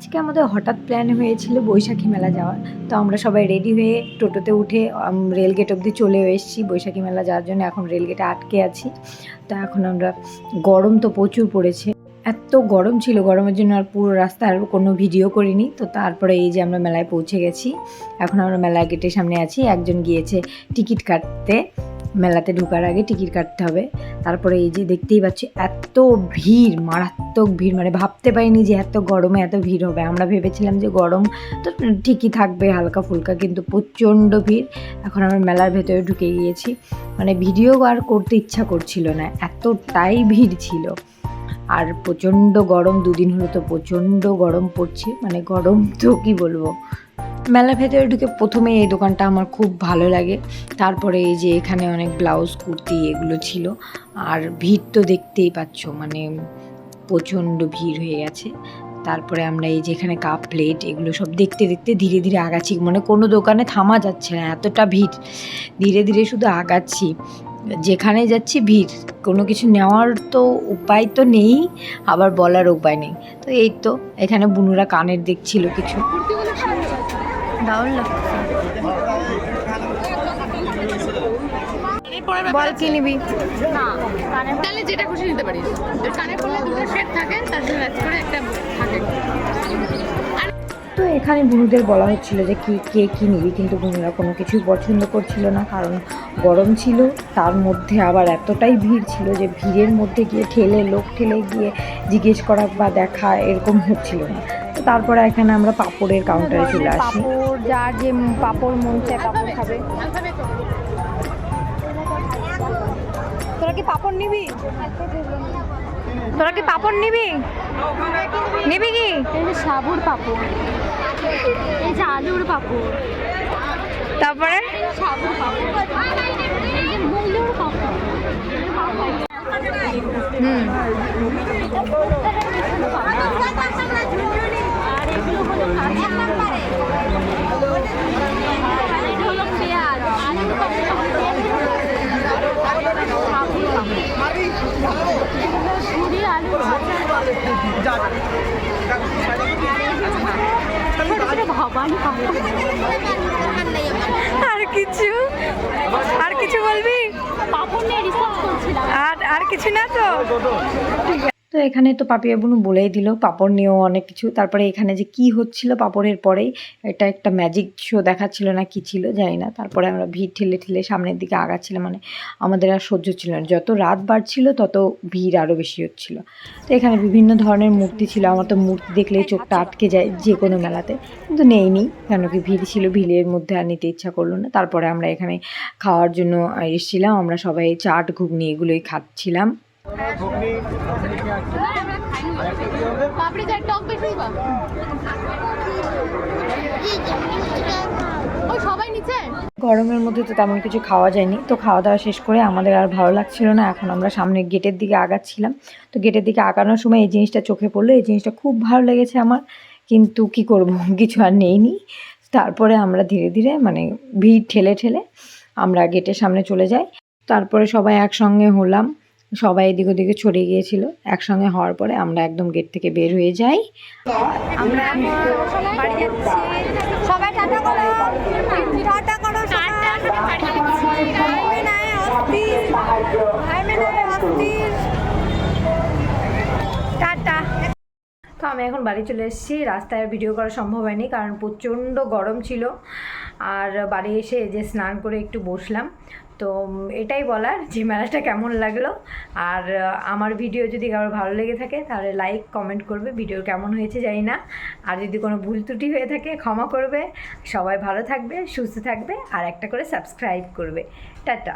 আজকে আমাদের হঠাৎ প্ল্যান হয়েছিল বৈশাখী মেলা যাওয়ার। তো আমরা সবাই রেডি হয়ে টোটোতে উঠে রেলগেট অবধি চলে এসেছি বৈশাখী মেলা যাওয়ার জন্য। এখন রেলগেটে আটকে আছি। তো এখন আমরা, গরম তো প্রচুর পড়েছে, এত গরম ছিল, গরমের জন্য আর পুরো রাস্তা আর কোনো ভিডিও করিনি। তো তারপরে এই যে আমরা মেলায় পৌঁছে গেছি। এখন আমরা মেলা গেটের সামনে আছি। একজন গিয়েছে টিকিট কাটতে, মেলাতে ঢোকার আগে টিকিট কাটতে হবে। তারপরে এই যে দেখতেই পাচ্ছি এত ভিড়, মারাত্মক ভিড়, মানে ভাবতে পারিনি যে এত গরমে এত ভিড় হবে। আমরা ভেবেছিলাম যে গরম তো ঠিকই থাকবে হালকা ফুলকা, কিন্তু প্রচণ্ড ভিড়। এখন আমরা মেলার ভেতরে ঢুকে গিয়েছি, মানে ভিডিও আর করতে ইচ্ছা করছিল না, এতটাই ভিড় ছিল। আর প্রচণ্ড গরম, দুদিন হলো তো প্রচণ্ড গরম পড়ছে, মানে গরম তো কী বলবো। মেলার ভেতরে ঢুকে প্রথমে এই দোকানটা আমার খুব ভালো লাগে। তারপরে এই যে এখানে অনেক ব্লাউজ কুর্তি এগুলো ছিল। আর ভিড় তো দেখতেই পাচ্ছ, মানে প্রচণ্ড ভিড় হয়ে গেছে। তারপরে আমরা এই যে এখানে কাপ প্লেট এগুলো সব দেখতে দেখতে ধীরে ধীরে আগাচ্ছি, মানে কোনো দোকানে থামা যাচ্ছে না, এতটা ভিড়। ধীরে ধীরে শুধু আগাচ্ছি, যেখানে যাচ্ছি ভিড়, কোনো কিছু নেওয়ার তো উপায় তো নেই, আবার বলার উপায় নেই। তো এই তো এখানে বুনুরা কানের দেখছিল কিছু। বল কি নিবি? না তাহলে যেটা খুশি নিতে পারিস। কানে পড়লে দুটো সেট থাকে, তার সাথে ম্যাচ করে একটা থাকে। তো এখানে বুনুদের বলা হচ্ছিল যে কে কী নিবি, কিন্তু বুনুরা কোনো কিছুই পছন্দ করছিল না, কারণ গরম ছিল, তার মধ্যে আবার এতটাই ভিড় ছিল যে ভিড়ের মধ্যে গিয়ে লোক ঠেলে গিয়ে জিজ্ঞেস করা বা দেখা এরকম হচ্ছিল না। তো তারপরে এখানে আমরা পাঁপড়ের কাউন্টারে চলে আসি। পাঁপড়, যার যে পাঁপড় মন চায় পাঁপড় খাবে। তোরা কি পাঁপড় নিবি? তোরা কি পাঁপড় নিবি? নিবি কি? এই যে সাবুর পাঁপড়, এই যে আলুর পাঁপড়, তারপরে সাবুর পাঁপড়, এই যে মূলোর পাঁপড়। আর এগুলো হলো কাঁচা হলো পেঁয়াজ, আলুর পাঁপড়, সাবুর পাঁপড়, ঝুরি আলু আর কিছু বলবি? আর কিছু না তো। তো এখানে তো পাপিয়া বুনু বলেই দিল পাঁপড় নিয়েও অনেক কিছু। তারপরে এখানে যে কি হচ্ছিল পাঁপড়ের পরেই, এটা একটা ম্যাজিক শো দেখাচ্ছিল না কি ছিল জানি না। তারপরে আমরা ভিড় ঠেলে ঠেলে সামনের দিকে আগাচ্ছিলাম, মানে আমাদের আর সহ্য ছিল না, যত রাত বাড়ছিল তত ভিড় আরও বেশি হচ্ছিল। তো এখানে বিভিন্ন ধরনের মূর্তি ছিল, আমার তো মূর্তি দেখলেই চোখটা আটকে যায় যে কোনো মেলাতে, কিন্তু নেইনি, কেন কি ভিড় ছিল, ভিড়ের মধ্যে আর নিতে ইচ্ছা করলো না। তারপরে আমরা এখানে খাওয়ার জন্য এসেছিলাম, আমরা সবাই চাট ঘুগনি এগুলোই খাচ্ছিলাম। গরমের মধ্যে তো তেমন কিছু খাওয়া যায়নি। তো খাওয়া দাওয়া শেষ করে আমাদের আর ভালো লাগছিল না, এখন আমরা সামনে গেটের দিকে আগাচ্ছিলাম। তো গেটের দিকে আগানোর সময় এই জিনিসটা চোখে পড়লো, এই জিনিসটা খুব ভালো লেগেছে আমার, কিন্তু কি করব, কিছু আর নেইনি। তারপরে আমরা ধীরে ধীরে, মানে ভিড় ঠেলে ঠেলে আমরা গেটের সামনে চলে যাই। তারপরে সবাই একসঙ্গে হলাম, সবাই এদিক ওদিকে ছড়িয়ে গিয়েছিল। একসঙ্গে হওয়ার পরে আমরা একদম গেট থেকে বের হয়ে যাই। আমরা বাড়ি যাচ্ছি, সবাই টাটা করো, টাটা করো, টাটা। তো আমি এখন বাড়ি চলে এসেছি। রাস্তায় ভিডিও করা সম্ভব হয়নি, কারণ প্রচণ্ড গরম ছিল। আর বাড়ি এসে যে স্নান করে একটু বসলাম। তো এটাই বলার যে মেলাটা কেমন লাগলো। আর আমার ভিডিও যদি কারোর ভালো লেগে থাকে তাহলে লাইক কমেন্ট করবে, ভিডিও কেমন হয়েছে জানি না। আর যদি কোনো ভুল ত্রুটি হয়ে থাকে ক্ষমা করবে। সবাই ভালো থাকবে, সুস্থ থাকবে, আর একটা করে সাবস্ক্রাইব করবে। টাটা।